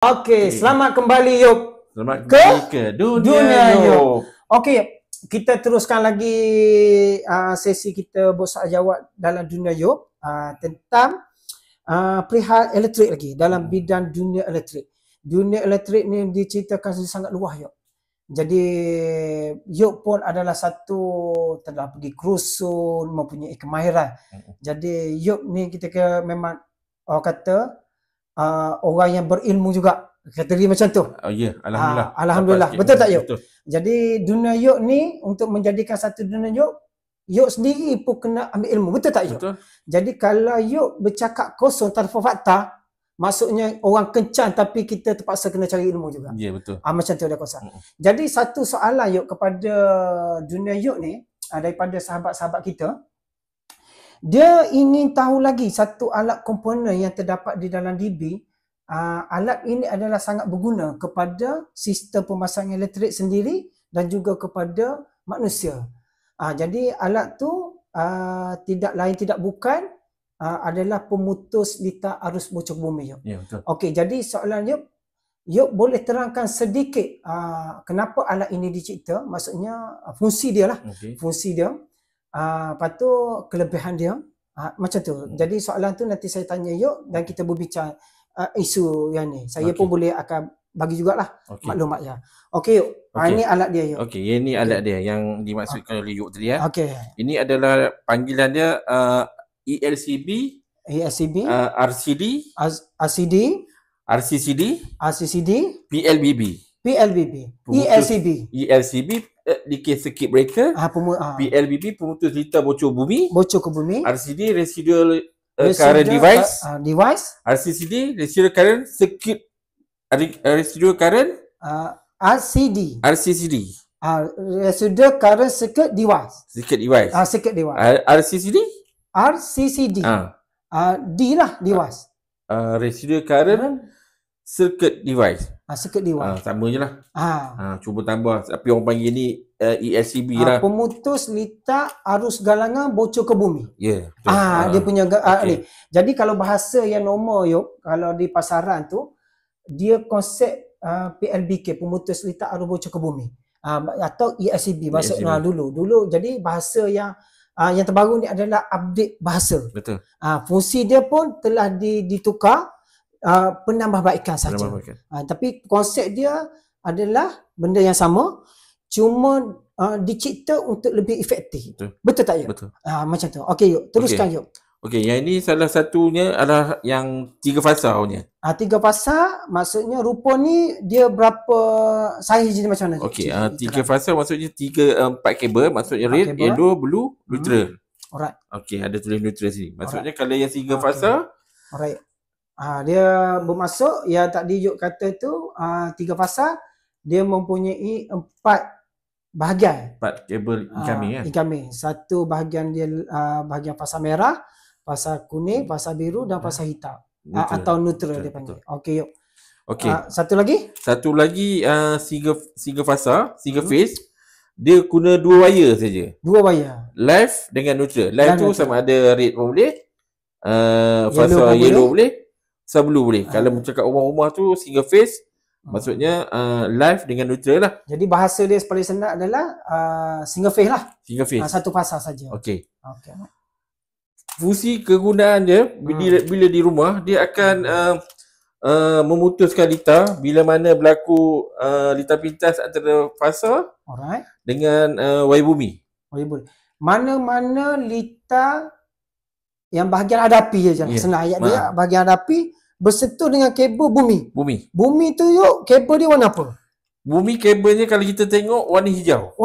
Okey, selamat kembali Yop. Selamat kembali ke Dunia Yop. Okey, kita teruskan lagi sesi kita bosak jawab dalam Dunia Yop tentang perihal elektrik lagi dalam bidang dunia elektrik. Dunia elektrik ni diceritakan sangat luas Yop. Jadi Yop pun adalah satu telah pergi kerusun, mempunyai kemahiran. Jadi Yop ni kita memang orang kata orang yang berilmu juga. Kata dia macam tu. Oh ya, alhamdulillah. Alhamdulillah. Betul tak Yop? Betul. Jadi dunia Yop ni untuk menjadikan satu dunia Yop, Yop sendiri pun kena ambil ilmu. Betul tak Yop? Betul. Jadi kalau Yop bercakap kosong tanpa fakta, maksudnya orang kencang tapi kita terpaksa kena cari ilmu juga. Ya, betul. Macam tu dia kuasa. Jadi satu soalan Yop kepada dunia Yop ni daripada sahabat-sahabat kita, dia ingin tahu lagi satu alat komponen yang terdapat di dalam DB. Alat ini adalah sangat berguna kepada sistem pemasangan elektrik sendiri dan juga kepada manusia. Jadi alat tu tidak lain tidak bukan adalah pemutus litar arus bocor bumi. Ya, betul. Okey, jadi soalan Yop boleh terangkan sedikit kenapa alat ini dicipta, maksudnya fungsi dia lah. Okay. Fungsi dia. Lepas tu kelebihan dia macam tu. Jadi soalan tu nanti saya tanya Yop dan kita berbincang isu yang ni. Saya pun boleh akan bagi jugalah maklumat ya. Okey Yop. Ini alat dia Yop. Okey, ini alat dia yang dimaksudkan oleh Yop tadi ya. Okey. Ini adalah panggilan dia ELCB, RCD, RCCD, PLBB. ELCB di case circuit breaker, PLBB pemutus litar bocor bumi, RCD residual current device, RCCD residual current circuit residual current RCCD residual current circuit device. RCCD D lah device. Residual current circuit device. Circuit device. Sama je lah. Cuba tambah. Tapi orang panggil ni ELCB lah. Pemutus litar arus galangan bocor ke bumi. Ya. Yeah, dia punya ni. Jadi kalau bahasa yang normal Yop, kalau di pasaran tu, dia konsep PLBK, pemutus litar arus bocor ke bumi. Atau ELCB maksudnya dulu. Jadi bahasa yang terbaru ni adalah update bahasa. Betul. Fungsi dia pun telah ditukar. Penambahbaikan saja. Tapi konsep dia adalah benda yang sama, cuma dicipta untuk lebih efektif. Betul tak Yop? Betul. Macam tu. Okey Yop, teruskan Yop. Okey, yang ini salah satunya adalah yang 3 fasa punya. 3 fasa maksudnya rupa ni dia berapa saiz dia macam mana? Okey, 3 fasa maksudnya 4 kabel, maksudnya red, yellow, blue, neutral. Alright. Okey, ada tulis neutral sini. Maksudnya kalau yang 3 fasa, alright. Dia bermaksud yang tadi Yop kata tu 3 fasa dia mempunyai 4 bahagian. 4 kabel incoming kan? Incoming. Satu bahagian dia bahagian fasa merah, fasa kuning, fasa biru dan fasa hitam. Atau neutral dia panggil. Okey Yop. Okey. Satu lagi single fasa, single phase. Dia guna 2 wire saja. 2 wire. Live dengan neutral. Live tu sama ada red pun boleh. Fasa yellow boleh. Fasa blue boleh. Kalau bercakap rumah-rumah tu single phase, maksudnya live dengan neutral lah. Jadi bahasa dia paling senang adalah single phase lah. Single phase. Satu fasa saja. Okey. Fungsi kegunaan dia bila di rumah, dia akan memutuskan litar bila mana berlaku litar pintas antara fasa dengan wire bumi. Mana-mana litar yang bahagian hadapi je. Senang ayat dia, bahagian hadapi bersentuh dengan kabel bumi. Bumi tu Yop, kabel dia warna apa? Bumi kabelnya kalau kita tengok warna hijau.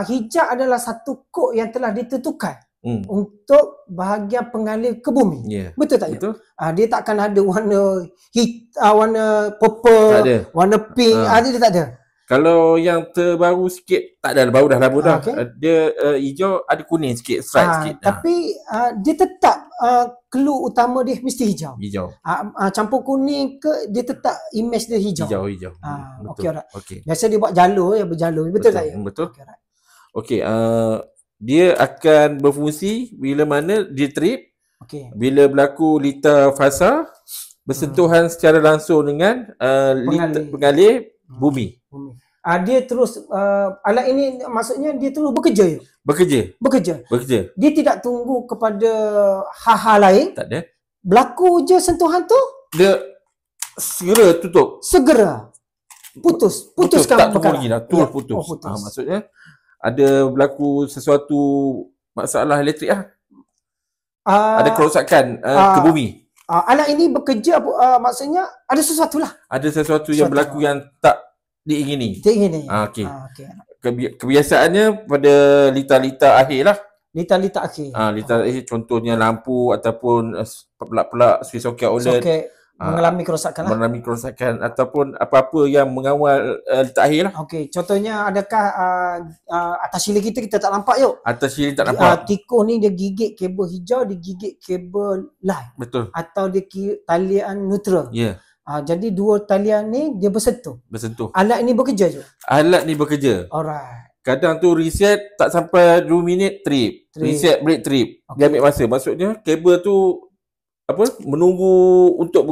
Hijau adalah satu kod yang telah ditentukan untuk bahagian pengalir ke bumi. Betul tak Yop? Dia takkan ada warna warna purple, warna pink, dia tak ada. Kalau yang terbaru sikit, tak ada, baru dah lama dah. Dia hijau, ada kuning sikit, stripe sikit. Tapi dia tetap clue utama dia mesti hijau. Campur kuning ke, dia tetap image dia hijau. Okey. Biasa dia buat jalur, berjalur. Betul tak ya? Betul. Okey, dia akan berfungsi bila mana dia trip. Bila berlaku litar fasa bersentuhan secara langsung dengan pengalih bumi. Dia terus alat ini maksudnya dia terus bekerja. Bekerja. Dia tidak tunggu kepada hal-hal lain. Tak ada. Berlaku je sentuhan tu, dia segera tutup. Segera putuskan perkara. Tak putus. Maksudnya ada berlaku sesuatu masalah elektrik ada kerosakan ke bumi. Alat ini bekerja maksudnya ada sesuatu lah. Ada sesuatu yang berlaku yang tak diingini. Okey. Kebiasaannya pada lita-lita akhir lah. Lita-lita akhir. Lita akhir contohnya lampu ataupun pelak-pelak switch soket OLED. Mengalami kerosakan ataupun apa-apa yang mengawal lita akhir lah. Okey, contohnya adakah atas sili kita tak nampak yuk. Atas sili tak nampak. Tikus ni dia gigit kabel hijau, dia gigit kabel line. Betul. Atau dia talian neutral. Ya. Jadi dua talian ni dia bersentuh. Alat ni bekerja je. Alright. Kadang tu reset tak sampai 2 minit trip. Reset break trip. Dia ambil masa. Maksudnya kabel tu menunggu untuk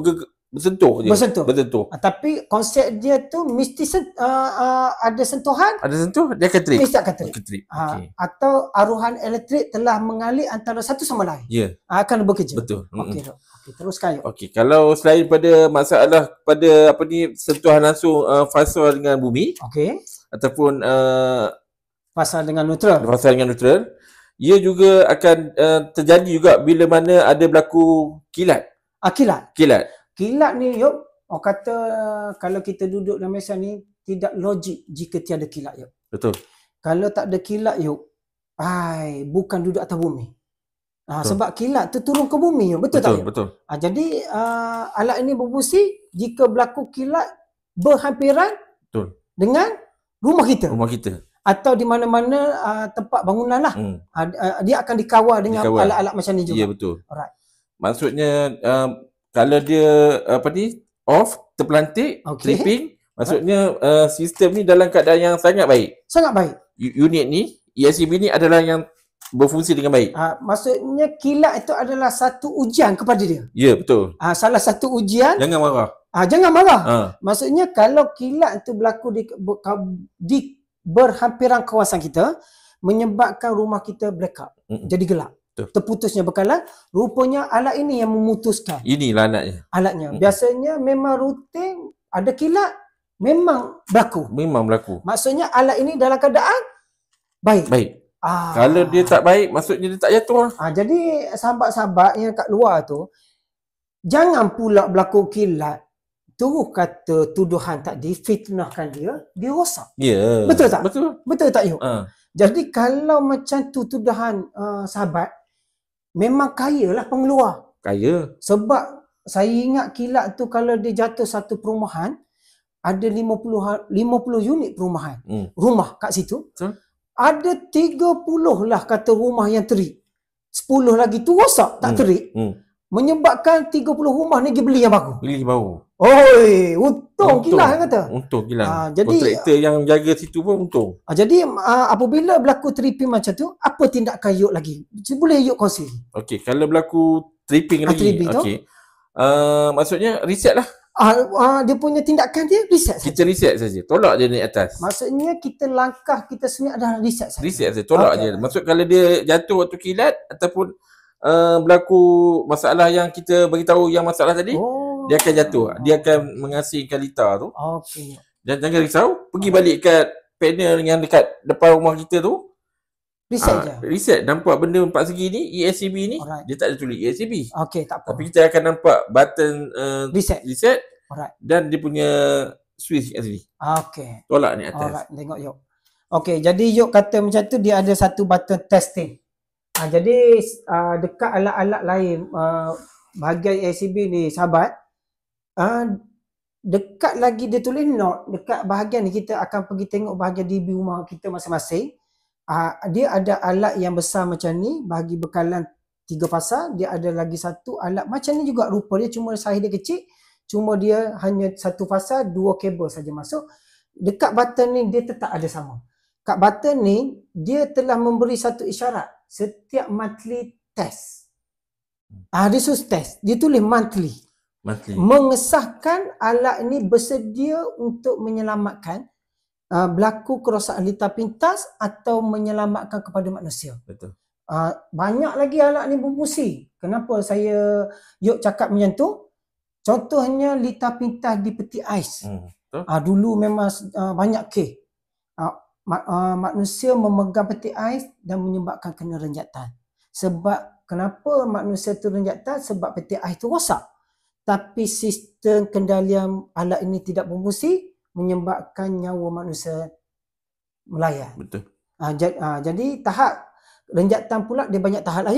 bersentuh je. Bersentuh. Tapi konsep dia tu mesti ada sentuhan. Dia akan trip. Mesti akan trip. Atau aruhan elektrik telah mengalir antara satu sama lain. Ya. Akan bekerja. Betul. Okey, teruskan. Okey, kalau selain pada masalah pada sentuhan langsung fasa dengan bumi. Okey. Ataupun fasa dengan neutral. Ia juga akan terjadi juga bila mana ada berlaku kilat. Kilat ni orang kata kalau kita duduk dalam Malaysia ni tidak logik jika tiada kilat Betul. Kalau tak ada kilat bukan duduk atas bumi. Sebab kilat tu turun ke bumi betul tak? Betul. Jadi alat ini berfungsi jika berlaku kilat berhampiran dengan rumah kita. Atau di mana-mana tempat bangunan lah. Dia akan dikawal dengan alat-alat macam ni juga. Ya, betul. Alright. Maksudnya kalau dia off, terpelantik, tripping, maksudnya sistem ni dalam keadaan yang sangat baik. Unit ni, ESCB ni adalah yang berfungsi dengan baik. Maksudnya kilat itu adalah satu ujian kepada dia. Ya, betul. Salah satu ujian. Jangan marah. Maksudnya kalau kilat itu berlaku di berhampiran kawasan kita, menyebabkan rumah kita blackout. Jadi gelap. Terputusnya bekalan. Rupanya alat ini yang memutuskan. Inilah alatnya. Biasanya memang rutin ada kilat, memang berlaku. Maksudnya alat ini dalam keadaan baik. Kalau dia tak baik, maksudnya dia tak jatuh. Jadi sahabat-sahabat yang kat luar tu, jangan pula berlaku kilat terus kata tuduhan tadi, fitnahkan dia rosak. Ya. Betul tak? Betul tak Yuk? Jadi kalau macam tu tuduhan sahabat, memang kayalah pengeluar. Sebab saya ingat kilat tu kalau dia jatuh satu perumahan, ada 50 unit perumahan. Rumah kat situ. Ada 30 lah kata rumah yang terik. 10 lagi tu rosak, tak terik. Menyebabkan 30 rumah ni beli yang baru. Untung kilat kata. Jadi kontraktor yang jaga situ pun untung. Jadi apabila berlaku tripping macam tu, apa tindakan Yuk lagi? Boleh Yuk kongsi? Okey, kalau berlaku tripping lagi, maksudnya reset lah. Dia punya tindakan dia reset saja. Kita reset saja. Tolak je naik atas. Maksudnya langkah kita sebenarnya adalah reset saja. Reset saja. Tolak je. Maksud kalau dia jatuh waktu kilat ataupun berlaku masalah yang kita beritahu yang masalah tadi, dia akan jatuh. Dia akan mengasingkan lita tu. Dan jangan risau, pergi balik kat panel yang dekat depan rumah kita tu. Reset. Nampak benda 4 segi ni, ESCB ni, dia tak ada tulis ESCB. Tak apa. Tapi kita akan nampak button reset. Dan dia punya switch kat sini. Tolak ni atas. Tengok Yuk. Jadi Yuk kata macam tu, dia ada satu button testing. Jadi dekat alat-alat lain bahagian ESCB ni sahabat, dekat lagi dia tulis note, dekat bahagian ni kita akan pergi tengok bahagian DB rumah kita masing-masing. Dia ada alat yang besar macam ni, bagi bekalan 3 pasang. Dia ada lagi satu alat macam ni juga, rupa dia cuma saiz dia kecil, cuma dia hanya 1 pasang, 2 kabel saja masuk. Dekat button ni dia tetap ada sama. Kat button ni dia telah memberi satu isyarat, setiap monthly test. Dia suruh test, dia tulis monthly. mengesahkan alat ini bersedia untuk menyelamatkan berlaku kerosakan litar pintas atau menyelamatkan kepada manusia. Betul. Banyak lagi alat ni berfungsi. Kenapa saya cakap macam tu? Contohnya litar pintas di peti ais. Dulu memang banyak kes. Manusia memegang peti ais dan menyebabkan kena renjatan. Sebab kenapa manusia tu renjatan? Sebab peti ais tu rosak. Tapi sistem kendalian alat ini tidak berfungsi, menyebabkan nyawa manusia melayang. Betul. Jadi tahap renjatan pula dia banyak tahap lah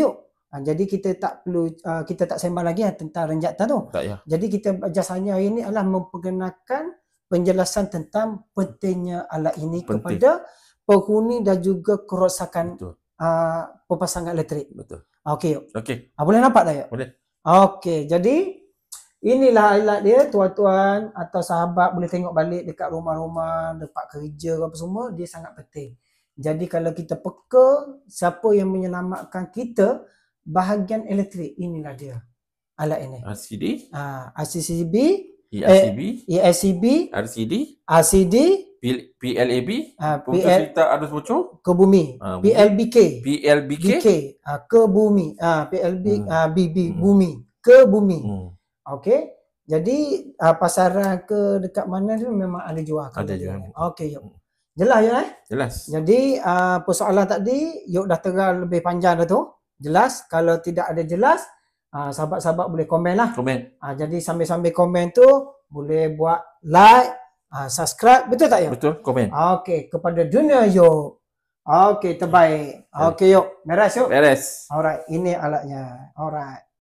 jadi kita tak perlu kita tak sembang lagi tentang renjatan tu. Jadi kita jasanya hari ini adalah memperkenalkan penjelasan tentang pentingnya alat ini kepada penghuni dan juga kerosakan pemasangan elektrik. Betul. Okey. Okey. Boleh nampak tak ya? Boleh. Okey, jadi inilah alat dia, tuan-tuan atau sahabat boleh tengok balik dekat rumah-rumah, dekat kerja apa semua, dia sangat penting. Jadi kalau kita peka siapa yang menyelamatkan kita, bahagian elektrik, inilah dia alat ini. RCD, RCCB, ESCB, RCD, PLAB, putus litar arus bocor ke bumi, PLBK, ke bumi, BB bumi, ke bumi. Okey. Jadi pasaran ke dekat mana tu memang ada jual. Ada jual. Okey, jelas ya Jelas. Jadi persoalan tadi dah terang lebih panjang dah tu. Jelas. Kalau tidak ada jelas, sahabat-sahabat boleh komen lah. Jadi sambil-sambil komen tu boleh buat like, subscribe, betul tak ya? Betul, komen. Okey, kepada dunia yuk. Okey, terbaik. Okey yuk, beres yuk. Beres. Alright, ini alatnya. Alright.